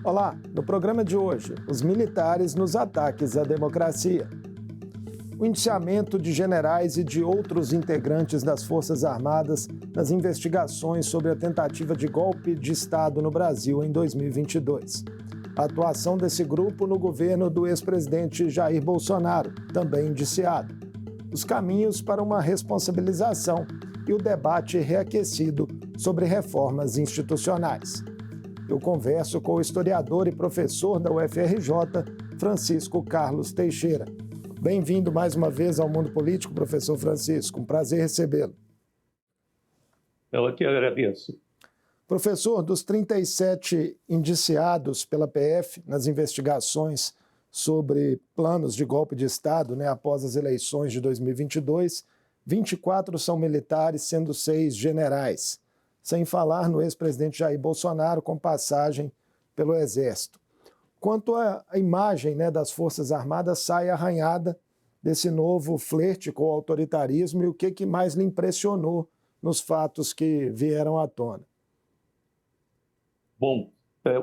Olá, no programa de hoje, os militares nos ataques à democracia. O indiciamento de generais e de outros integrantes das Forças Armadas nas investigações sobre a tentativa de golpe de Estado no Brasil em 2022. A atuação desse grupo no governo do ex-presidente Jair Bolsonaro, também indiciado. Os caminhos para uma responsabilização e o debate reaquecido sobre reformas institucionais. Eu converso com o historiador e professor da UFRJ, Francisco Carlos Teixeira. Bem-vindo mais uma vez ao Mundo Político, professor Francisco. Um prazer recebê-lo. Eu que agradeço. Professor, dos 37 indiciados pela PF nas investigações sobre planos de golpe de Estado, após as eleições de 2022, 24 são militares, sendo 6 generais. Sem falar no ex-presidente Jair Bolsonaro, com passagem pelo Exército. Quanto à imagem das Forças Armadas, sai arranhada desse novo flerte com o autoritarismo e o que mais lhe impressionou nos fatos que vieram à tona? Bom,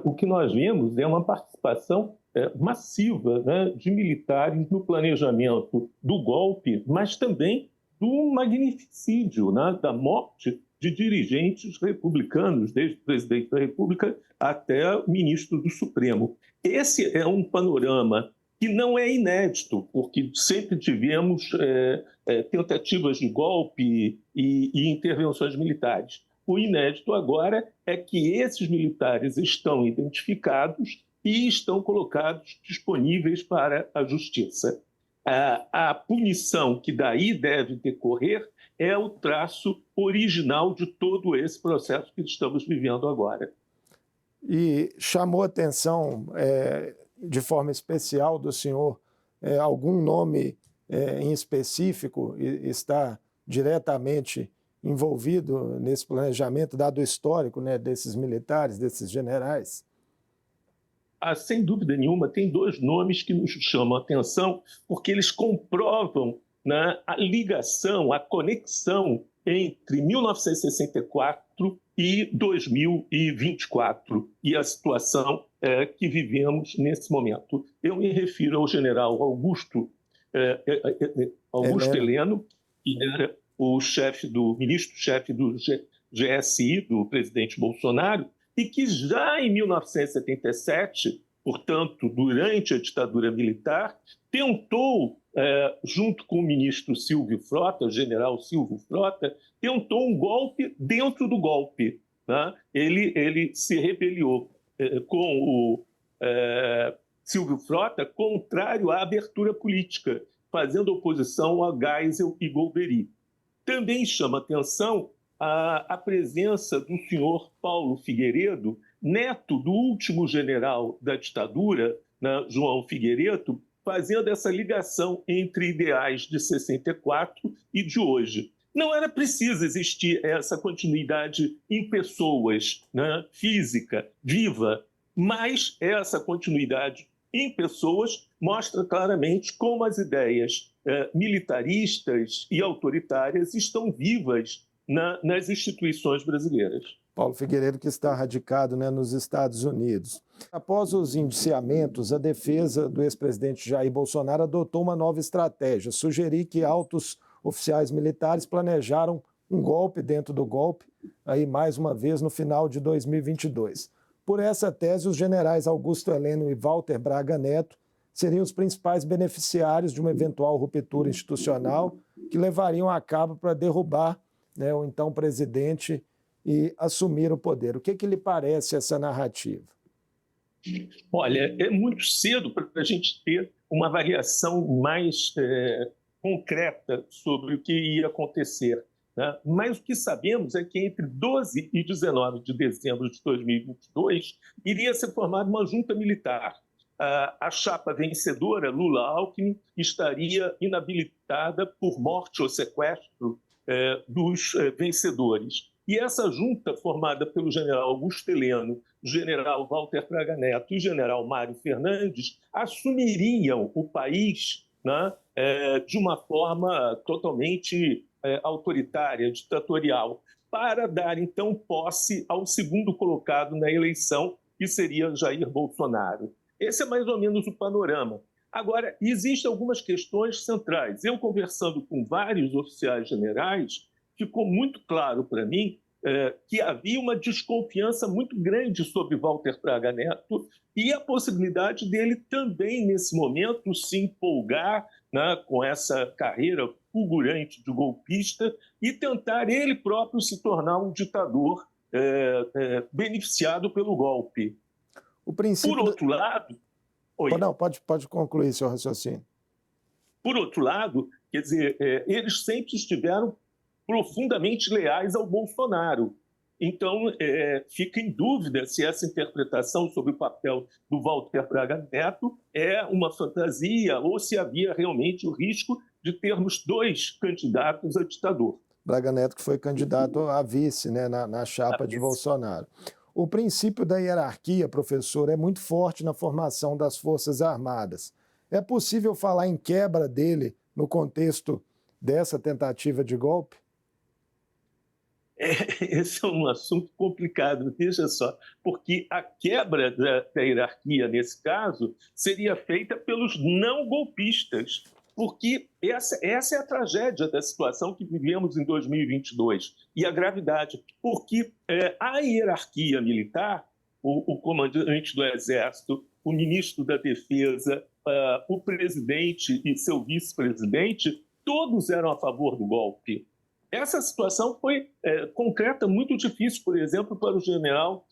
o que nós vemos é uma participação massiva de militares no planejamento do golpe, mas também do magnificídio, da morte de dirigentes republicanos, desde o presidente da República até o ministro do Supremo. Esse é um panorama que não é inédito, porque sempre tivemos tentativas de golpe e intervenções militares. O inédito agora é que esses militares estão identificados e estão colocados disponíveis para a justiça. A punição que daí deve decorrer é o traço original de todo esse processo que estamos vivendo agora. E chamou a atenção, de forma especial, do senhor, algum nome em específico está diretamente envolvido nesse planejamento, dado o histórico desses militares, desses generais? Sem dúvida nenhuma, tem 2 nomes que nos chamam a atenção, porque eles comprovam a ligação, a conexão entre 1964 e 2024 e a situação que vivemos nesse momento. Eu me refiro ao general Augusto Heleno, que era o ministro-chefe do GSI, do presidente Bolsonaro, e que já em 1977, portanto, durante a ditadura militar, tentou, junto com o ministro Silvio Frota, o general Silvio Frota, tentou um golpe dentro do golpe. Ele se rebeliou com o Silvio Frota, contrário à abertura política, fazendo oposição a Geisel e Golbery. Também chama atenção a presença do senhor Paulo Figueiredo, neto do último general da ditadura, João Figueiredo, fazendo essa ligação entre ideais de 64 e de hoje. Não era preciso existir essa continuidade em pessoas, física, viva, mas essa continuidade em pessoas mostra claramente como as ideias militaristas e autoritárias estão vivas nas instituições brasileiras. Paulo Figueiredo, que está radicado nos Estados Unidos. Após os indiciamentos, a defesa do ex-presidente Jair Bolsonaro adotou uma nova estratégia, sugerir que altos oficiais militares planejaram um golpe dentro do golpe, aí mais uma vez no final de 2022. Por essa tese, os generais Augusto Heleno e Walter Braga Neto seriam os principais beneficiários de uma eventual ruptura institucional que levariam a cabo para derrubar o então presidente e assumir o poder. O que lhe parece essa narrativa? Olha, é muito cedo para a gente ter uma avaliação mais concreta sobre o que ia acontecer. Mas o que sabemos é que entre 12 e 19 de dezembro de 2022 iria ser formada uma junta militar. A chapa vencedora, Lula-Alckmin, estaria inabilitada por morte ou sequestro dos vencedores. E essa junta, formada pelo general Augusto Heleno, general Walter Braga Neto e general Mário Fernandes, assumiriam o país de uma forma totalmente autoritária, ditatorial, para dar, então, posse ao segundo colocado na eleição, que seria Jair Bolsonaro. Esse é mais ou menos o panorama. Agora, existem algumas questões centrais. Eu, conversando com vários oficiais generais, ficou muito claro para mim que havia uma desconfiança muito grande sobre Walter Braga Neto e a possibilidade dele também, nesse momento, se empolgar, né, com essa carreira fulgurante de golpista e tentar ele próprio se tornar um ditador beneficiado pelo golpe. O princípio Por outro lado... Oi. Não, pode concluir seu raciocínio. Por outro lado, quer dizer, eles sempre estiveram profundamente leais ao Bolsonaro. Então, fica em dúvida se essa interpretação sobre o papel do Walter Braga Neto é uma fantasia ou se havia realmente o risco de termos dois candidatos a ditador. Braga Neto, que foi candidato a vice, né, na chapa de Bolsonaro. O princípio da hierarquia, professor, é muito forte na formação das Forças Armadas. É possível falar em quebra dele no contexto dessa tentativa de golpe? Esse é um assunto complicado, veja só, porque a quebra da hierarquia, nesse caso, seria feita pelos não golpistas, porque essa é a tragédia da situação que vivemos em 2022 e a gravidade, porque a hierarquia militar, o comandante do Exército, o ministro da Defesa, o presidente e seu vice-presidente, todos eram a favor do golpe. Essa situação foi concreta, muito difícil, por exemplo, para o general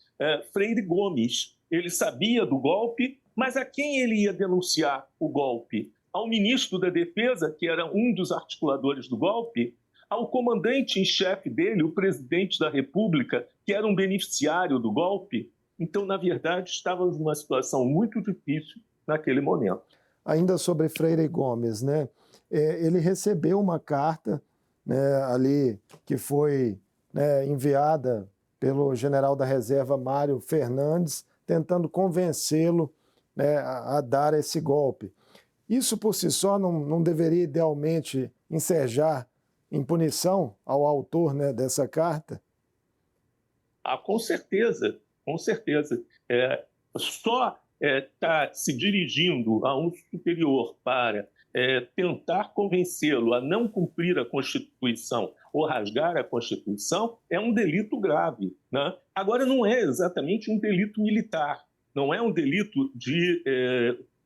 Freire Gomes. Ele sabia do golpe, mas a quem ele ia denunciar o golpe? Ao ministro da Defesa, que era um dos articuladores do golpe, ao comandante em chefe dele, o presidente da República, que era um beneficiário do golpe. Então, na verdade, estávamos numa situação muito difícil naquele momento. Ainda sobre Freire Gomes, né? Ele recebeu uma carta, né, ali que foi, né, enviada pelo general da reserva Mário Fernandes, tentando convencê-lo, né, a dar esse golpe. Isso por si só não deveria idealmente ensejar em punição ao autor, né, dessa carta? Com certeza, com certeza. Só estar se dirigindo a um superior para tentar convencê-lo a não cumprir a Constituição ou rasgar a Constituição é um delito grave, né? Agora, não é exatamente um delito militar, não é um delito de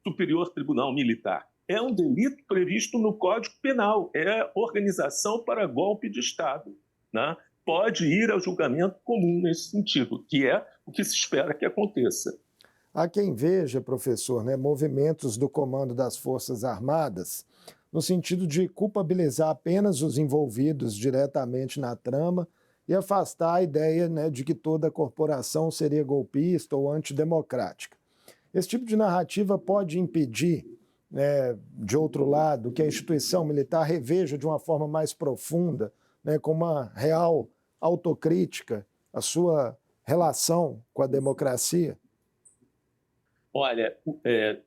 Superior Tribunal Militar. É um delito previsto no Código Penal, é organização para golpe de Estado, né? Pode ir ao julgamento comum nesse sentido, que é o que se espera que aconteça. Há quem veja, professor, né, movimentos do comando das Forças Armadas no sentido de culpabilizar apenas os envolvidos diretamente na trama e afastar a ideia, né, de que toda corporação seria golpista ou antidemocrática. Esse tipo de narrativa pode impedir, né, de outro lado, que a instituição militar reveja de uma forma mais profunda, né, com uma real autocrítica, a sua relação com a democracia? Olha,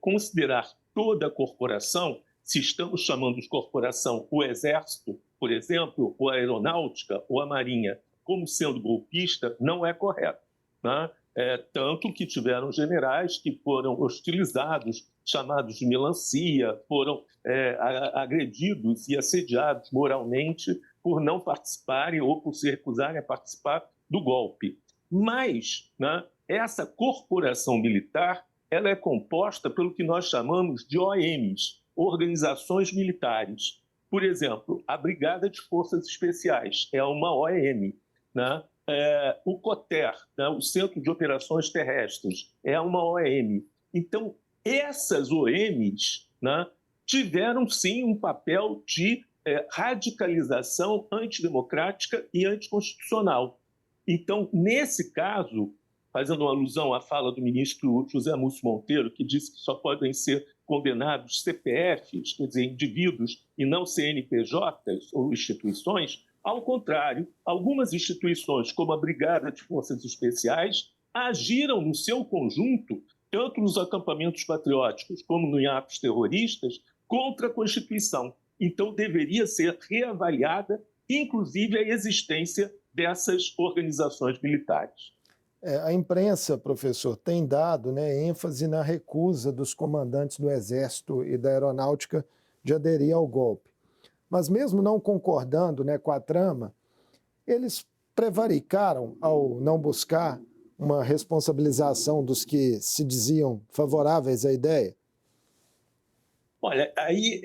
considerar toda a corporação, se estamos chamando de corporação o Exército, por exemplo, ou a Aeronáutica, ou a Marinha, como sendo golpista, não é correto, né? Tanto que tiveram generais que foram hostilizados, chamados de melancia, foram agredidos e assediados moralmente por não participarem ou por se recusarem a participar do golpe. Mas, né, essa corporação militar ela é composta pelo que nós chamamos de OMs, Organizações Militares. Por exemplo, a Brigada de Forças Especiais é uma OM, né? O COTER, né, o Centro de Operações Terrestres, é uma OM. Então, essas OMs, né, tiveram, sim, um papel de radicalização antidemocrática e anticonstitucional. Então, nesse caso, fazendo uma alusão à fala do ministro José Múcio Monteiro, que disse que só podem ser condenados CPFs, quer dizer, indivíduos, e não CNPJs ou instituições, ao contrário, algumas instituições, como a Brigada de Forças Especiais, agiram no seu conjunto, tanto nos acampamentos patrióticos como em atos terroristas, contra a Constituição. Então, deveria ser reavaliada, inclusive, a existência dessas organizações militares. A imprensa, professor, tem dado, né, ênfase na recusa dos comandantes do Exército e da Aeronáutica de aderir ao golpe. Mas mesmo não concordando, né, com a trama, eles prevaricaram ao não buscar uma responsabilização dos que se diziam favoráveis à ideia? Olha, aí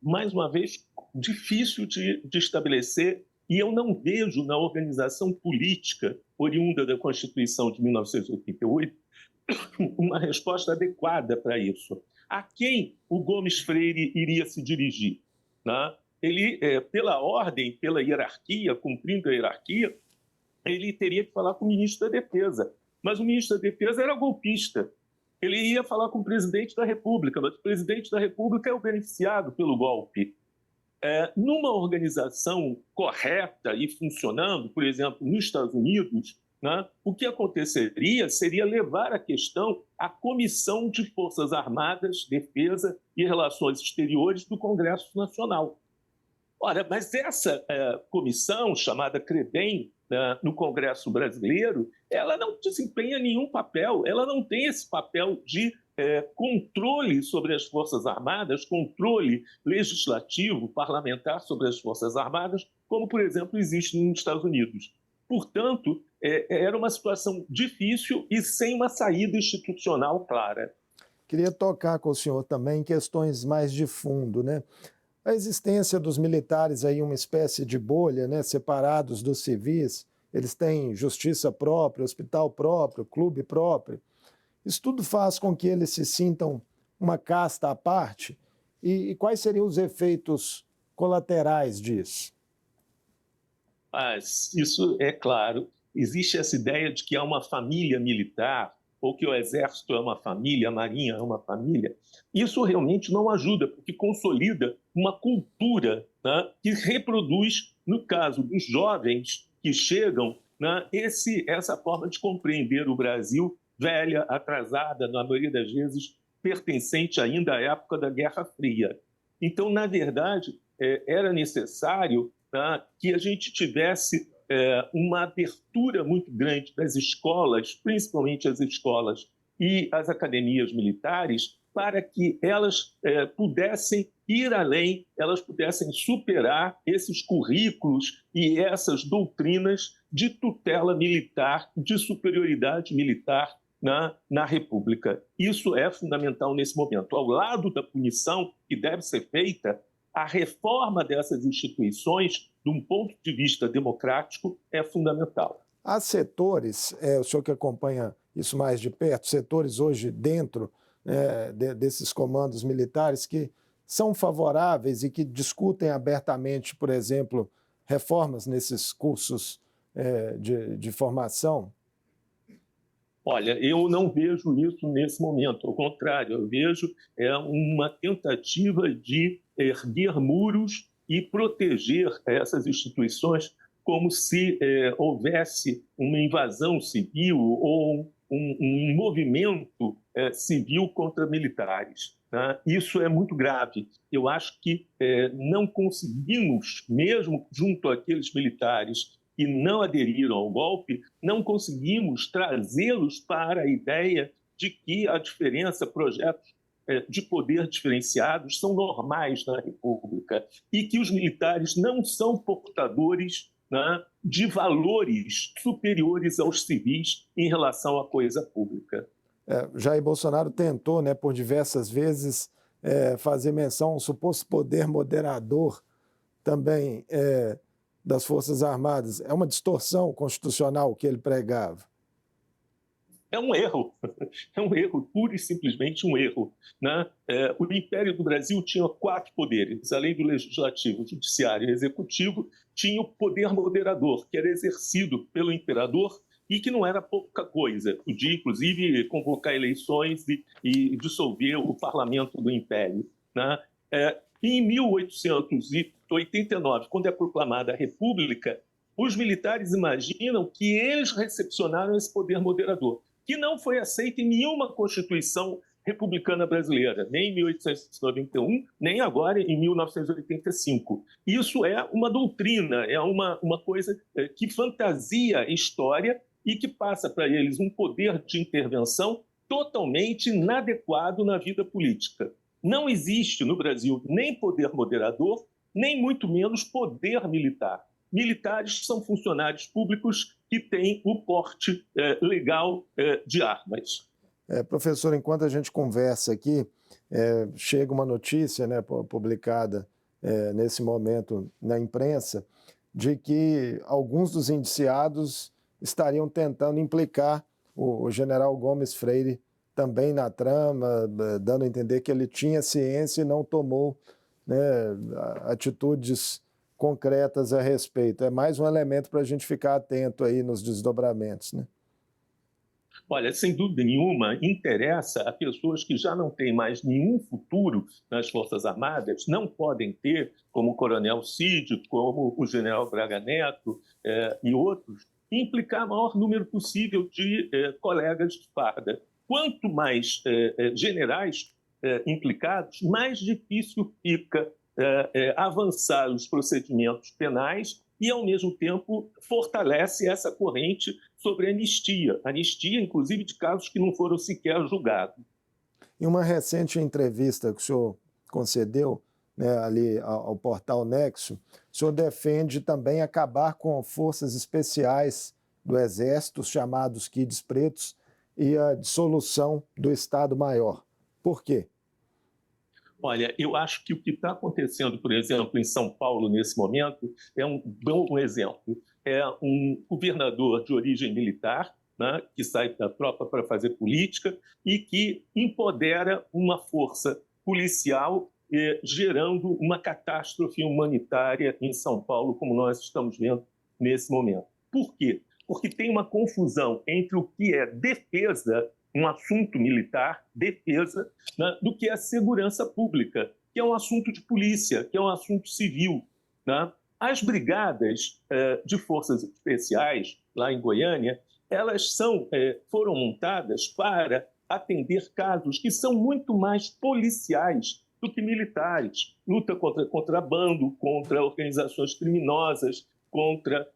mais uma vez, difícil de estabelecer, e eu não vejo na organização política oriunda da Constituição de 1988 uma resposta adequada para isso. A quem o Gomes Freire iria se dirigir? Né? Ele, pela ordem, pela hierarquia, cumprindo a hierarquia, ele teria que falar com o ministro da Defesa. Mas o ministro da Defesa era golpista. Ele ia falar com o presidente da República, mas o presidente da República é o beneficiado pelo golpe. Numa organização correta e funcionando, por exemplo, nos Estados Unidos, né, o que aconteceria seria levar a questão à Comissão de Forças Armadas, Defesa e Relações Exteriores do Congresso Nacional. Ora, mas essa comissão, chamada CREBEM, no Congresso brasileiro, ela não desempenha nenhum papel, ela não tem esse papel de controle sobre as Forças Armadas, controle legislativo, parlamentar sobre as Forças Armadas, como, por exemplo, existe nos Estados Unidos. Portanto, era uma situação difícil e sem uma saída institucional clara. Queria tocar com o senhor também em questões mais de fundo, né? A existência dos militares aí, uma espécie de bolha, né, separados dos civis, eles têm justiça própria, hospital próprio, clube próprio. Isso tudo faz com que eles se sintam uma casta à parte? E quais seriam os efeitos colaterais disso? Mas isso é claro. Existe essa ideia de que há uma família militar, ou que o Exército é uma família, a Marinha é uma família. Isso realmente não ajuda, porque consolida uma cultura, né, que reproduz, no caso dos jovens que chegam, né, essa forma de compreender o Brasil velha, atrasada, na maioria das vezes pertencente ainda à época da Guerra Fria. Então, na verdade, era necessário, né, que a gente tivesse uma abertura muito grande das escolas, principalmente as escolas e as academias militares, para que elas pudessem ir além, elas pudessem superar esses currículos e essas doutrinas de tutela militar, de superioridade militar na República. Isso é fundamental nesse momento. Ao lado da punição que deve ser feita, a reforma dessas instituições, de um ponto de vista democrático, é fundamental. Há setores, o senhor que acompanha isso mais de perto, setores hoje dentro desses comandos militares que são favoráveis e que discutem abertamente, por exemplo, reformas nesses cursos de formação? Olha, eu não vejo isso nesse momento, ao contrário, eu vejo uma tentativa de erguer muros e proteger essas instituições como se houvesse uma invasão civil ou um movimento civil contra militares. Tá? Isso é muito grave. Eu acho que não conseguimos, mesmo junto àqueles militares que não aderiram ao golpe, não conseguimos trazê-los para a ideia de que a diferença, projetos de poder diferenciados são normais na República e que os militares não são portadores, né, de valores superiores aos civis em relação à coisa pública. Jair Bolsonaro tentou, né, por diversas vezes, fazer menção a um suposto poder moderador também das Forças Armadas. É uma distorção constitucional que ele pregava. É um erro, pura e simplesmente um erro. Né? O Império do Brasil tinha 4 poderes, além do legislativo, judiciário e executivo, tinha o poder moderador, que era exercido pelo imperador e que não era pouca coisa. Podia, inclusive, convocar eleições e dissolver o parlamento do Império. Né? Em 1889, quando é proclamada a República, os militares imaginam que eles recepcionaram esse poder moderador, que não foi aceito em nenhuma Constituição republicana brasileira, nem em 1891, nem agora em 1985. Isso é uma doutrina, é uma coisa que fantasia a história e que passa para eles um poder de intervenção totalmente inadequado na vida política. Não existe no Brasil nem poder moderador, nem muito menos poder militar. Militares são funcionários públicos que têm o porte legal de armas. Professor, enquanto a gente conversa aqui, chega uma notícia, né, publicada nesse momento na imprensa, de que alguns dos indiciados estariam tentando implicar o general Gomes Freire também na trama, dando a entender que ele tinha ciência e não tomou, né, atitudes concretas a respeito. É mais um elemento para a gente ficar atento aí nos desdobramentos, né? Olha, sem dúvida nenhuma, interessa a pessoas que já não têm mais nenhum futuro nas Forças Armadas, não podem ter, como o Coronel Cid, como o General Braga Neto e outros, implicar o maior número possível de colegas de farda. Quanto mais generais implicados, mais difícil fica avançar os procedimentos penais e, ao mesmo tempo, fortalece essa corrente sobre anistia, inclusive, de casos que não foram sequer julgados. Em uma recente entrevista que o senhor concedeu, né, ali ao portal Nexo, o senhor defende também acabar com forças especiais do Exército, os chamados Kids Pretos, e a dissolução do Estado-Maior. Por quê? Olha, eu acho que o que está acontecendo, por exemplo, em São Paulo, nesse momento, é um bom exemplo. É um governador de origem militar, né, que sai da tropa para fazer política e que empodera uma força policial, gerando uma catástrofe humanitária em São Paulo, como nós estamos vendo nesse momento. Por quê? Porque tem uma confusão entre o que é defesa, um assunto militar, defesa, né, do que é segurança pública, que é um assunto de polícia, que é um assunto civil, né? As brigadas de forças especiais, lá em Goiânia, elas foram montadas para atender casos que são muito mais policiais do que militares. Luta contra contrabando, contra organizações criminosas, contra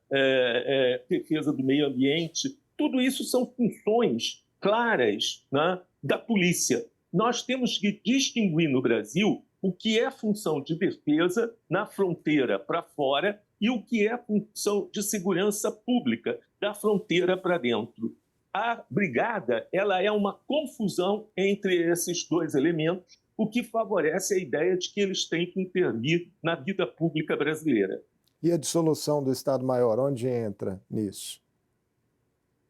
defesa do meio ambiente. Tudo isso são funções claras, né, da polícia. Nós temos que distinguir no Brasil o que é função de defesa na fronteira para fora e o que é função de segurança pública da fronteira para dentro. A brigada, ela é uma confusão entre esses dois elementos, o que favorece a ideia de que eles têm que intervir na vida pública brasileira. E a dissolução do Estado-Maior, onde entra nisso?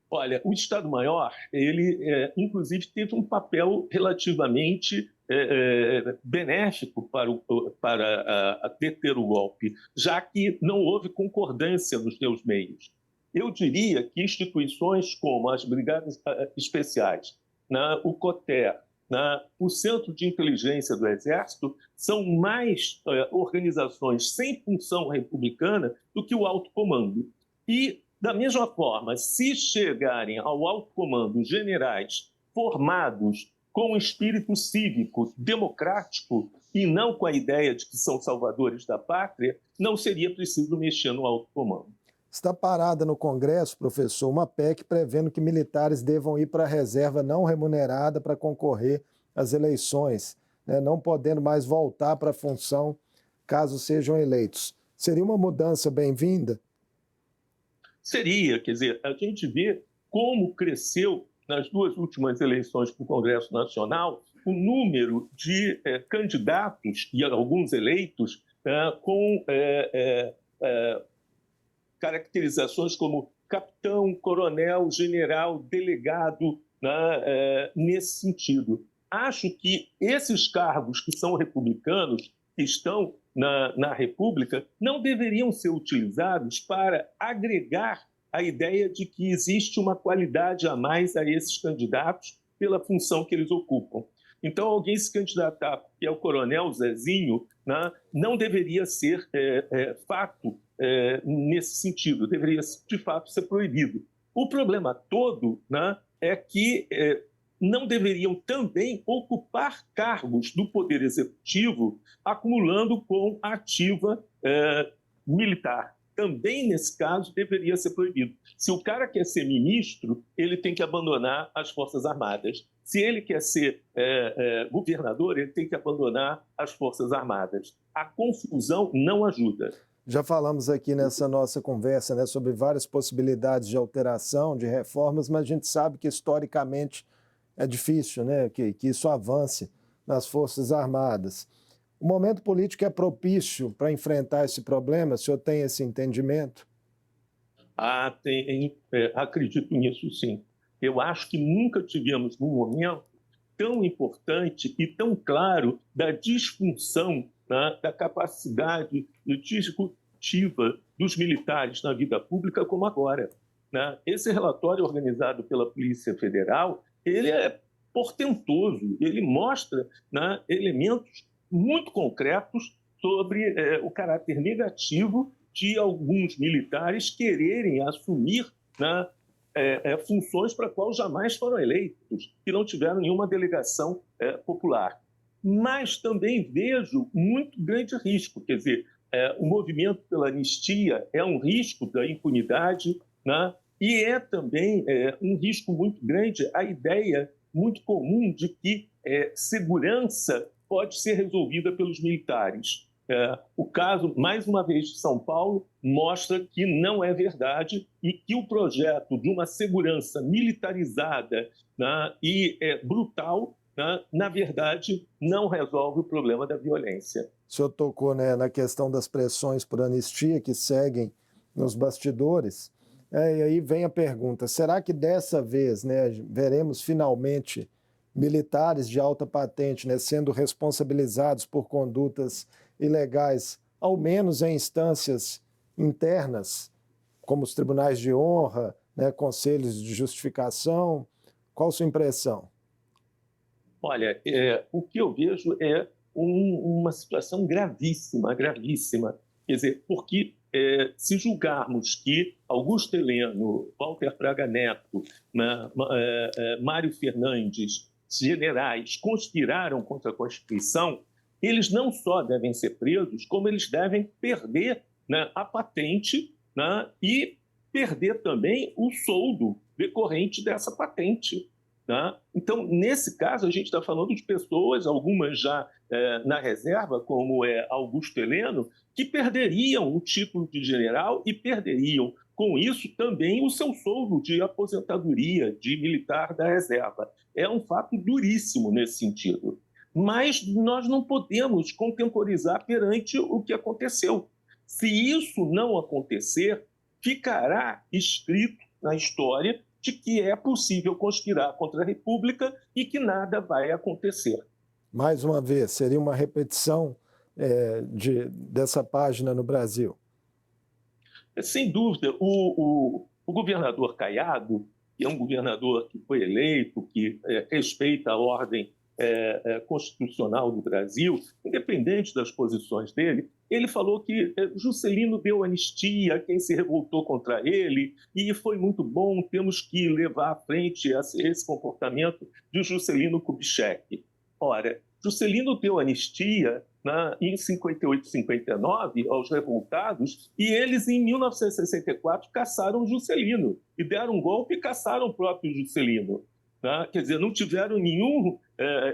Olha, o Estado-Maior, ele, inclusive, teve um papel relativamente benéfico para deter o golpe, já que não houve concordância nos seus meios. Eu diria que instituições como as Brigadas Especiais, o COTER, o Centro de Inteligência do Exército, são mais organizações sem função republicana do que o alto comando. E, da mesma forma, se chegarem ao alto comando generais formados com um espírito cívico, democrático, e não com a ideia de que são salvadores da pátria, não seria preciso mexer no alto comando. Está parada no Congresso, professor, uma PEC prevendo que militares devam ir para a reserva não remunerada para concorrer às eleições, né, não podendo mais voltar para a função caso sejam eleitos. Seria uma mudança bem-vinda? Seria, quer dizer, a gente vê como cresceu nas duas últimas eleições para o Congresso Nacional o número de candidatos e alguns eleitos com caracterizações como capitão, coronel, general, delegado, nesse sentido. Acho que esses cargos que são republicanos, que estão na República, não deveriam ser utilizados para agregar a ideia de que existe uma qualidade a mais a esses candidatos pela função que eles ocupam. Então, alguém se candidatar, que é o coronel Zezinho, não deveria ser fato nesse sentido, deveria, de fato, ser proibido. O problema todo é que não deveriam também ocupar cargos do Poder Executivo acumulando com ativa militar. também nesse caso deveria ser proibido. Se o cara quer ser ministro, ele tem que abandonar as Forças Armadas. Se ele quer ser governador, ele tem que abandonar as Forças Armadas. A confusão não ajuda. Já falamos aqui nessa nossa conversa, né, sobre várias possibilidades de alteração, de reformas, mas a gente sabe que historicamente é difícil, né, que isso avance nas Forças Armadas. O momento político é propício para enfrentar esse problema? O senhor tem esse entendimento? Acredito nisso, sim. Eu acho que nunca tivemos um momento tão importante e tão claro da disfunção, né, da capacidade disruptiva dos militares na vida pública como agora, né? Esse relatório organizado pela Polícia Federal, ele é portentoso, ele mostra, né, elementos muito concretos sobre o caráter negativo de alguns militares quererem assumir, né, funções para as quais jamais foram eleitos, que não tiveram nenhuma delegação popular. Mas também vejo muito grande risco, quer dizer, o movimento pela anistia é um risco da impunidade, né? E é também um risco muito grande a ideia muito comum de que segurança pode ser resolvida pelos militares. O caso, mais uma vez, de São Paulo mostra que não é verdade e que o projeto de uma segurança militarizada, né, e brutal, né, na verdade, não resolve o problema da violência. O senhor tocou, né, na questão das pressões por anistia que seguem nos bastidores. E aí vem a pergunta, será que dessa vez, né, veremos finalmente militares de alta patente, né, sendo responsabilizados por condutas ilegais, ao menos em instâncias internas, como os tribunais de honra, né, conselhos de justificação? Qual a sua impressão? Olha, o que eu vejo é uma situação gravíssima, gravíssima. Quer dizer, porque se julgarmos que Augusto Heleno, Walter Braga Neto, né, Mário Fernandes, generais, conspiraram contra a Constituição, eles não só devem ser presos, como eles devem perder, né, a patente, né, e perder também o soldo decorrente dessa patente. Tá? Então, nesse caso, a gente está falando de pessoas, algumas já na reserva, como Augusto Heleno, que perderiam o título de general e perderiam, com isso, também o seu soldo de aposentadoria de militar da reserva. É um fato duríssimo nesse sentido. Mas nós não podemos contemporizar perante o que aconteceu. Se isso não acontecer, ficará escrito na história de que é possível conspirar contra a República e que nada vai acontecer. Mais uma vez, seria uma repetição dessa página no Brasil? Sem dúvida, o governador Caiado, que é um governador que foi eleito, que respeita a ordem constitucional do Brasil, independente das posições dele, ele falou que Juscelino deu anistia a quem se revoltou contra ele e foi muito bom, temos que levar à frente esse comportamento de Juscelino Kubitschek. Ora, Juscelino deu anistia, né, em 58 e 59 aos revoltados e eles, em 1964, caçaram Juscelino e deram um golpe e caçaram o próprio Juscelino. Tá? Quer dizer, não tiveram nenhuma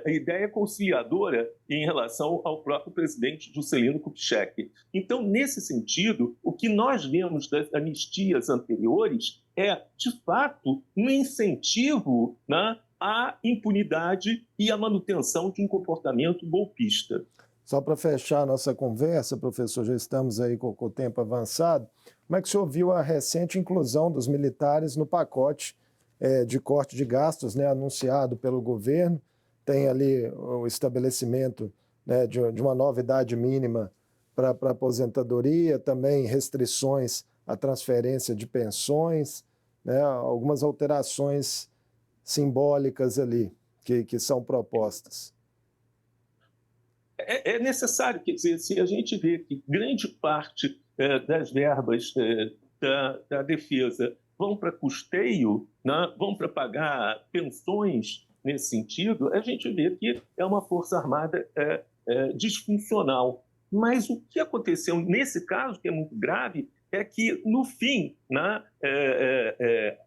ideia conciliadora em relação ao próprio presidente Juscelino Kubitschek. Então, nesse sentido, o que nós vemos das anistias anteriores é, de fato, um incentivo, né, à impunidade e à manutenção de um comportamento golpista. Só para fechar a nossa conversa, professor, já estamos aí com o tempo avançado, como é que o senhor viu a recente inclusão dos militares no pacote de corte de gastos, né, anunciado pelo governo? Tem ali o estabelecimento, né, de uma nova idade mínima para aposentadoria, também restrições à transferência de pensões, né, algumas alterações simbólicas ali que são propostas. É necessário, quer dizer, se a gente vê que grande parte das verbas da defesa vão para custeio, né, vão para pagar pensões nesse sentido, a gente vê que é uma força armada disfuncional. Mas o que aconteceu nesse caso, que é muito grave, é que, no fim, né,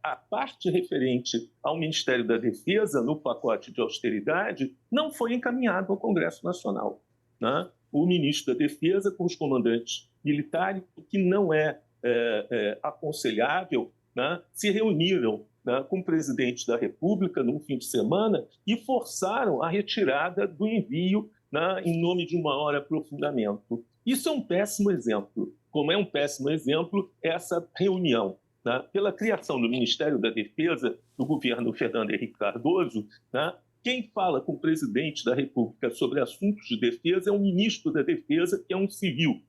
a parte referente ao Ministério da Defesa, no pacote de austeridade, não foi encaminhada ao Congresso Nacional. Né? O ministro da Defesa, com os comandantes militares, o que não é aconselhável, né, se reuniram, né, com o presidente da República num fim de semana e forçaram a retirada do envio, né, em nome de um maior aprofundamento. Isso é um péssimo exemplo. Como é um péssimo exemplo essa reunião, né, pela criação do Ministério da Defesa do governo Fernando Henrique Cardoso, né, quem fala com o presidente da República sobre assuntos de defesa é o ministro da Defesa, que é um civil.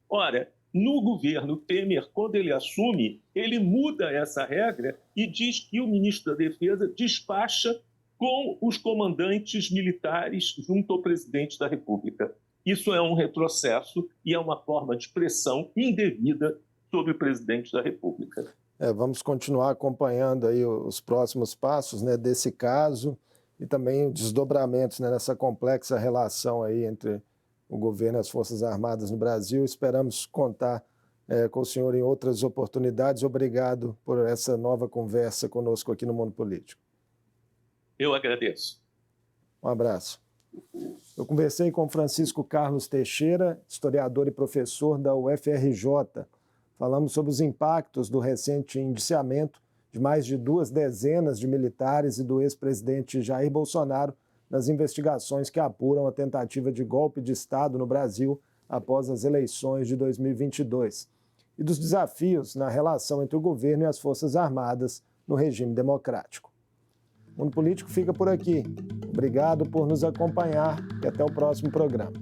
Ora, no governo Temer, quando ele assume, ele muda essa regra e diz que o ministro da Defesa despacha com os comandantes militares junto ao presidente da República. Isso é um retrocesso e é uma forma de pressão indevida sobre o presidente da República. Vamos continuar acompanhando aí os próximos passos, né, desse caso e também desdobramentos, né, nessa complexa relação aí entre o governo e as Forças Armadas no Brasil. Esperamos contar com o senhor em outras oportunidades. Obrigado por essa nova conversa conosco aqui no Mundo Político. Eu agradeço. Um abraço. Eu conversei com Francisco Carlos Teixeira, historiador e professor da UFRJ. Falamos sobre os impactos do recente indiciamento de mais de 2 dezenas de militares e do ex-presidente Jair Bolsonaro nas investigações que apuram a tentativa de golpe de Estado no Brasil após as eleições de 2022 e dos desafios na relação entre o governo e as Forças Armadas no regime democrático. O Mundo Político fica por aqui. Obrigado por nos acompanhar e até o próximo programa.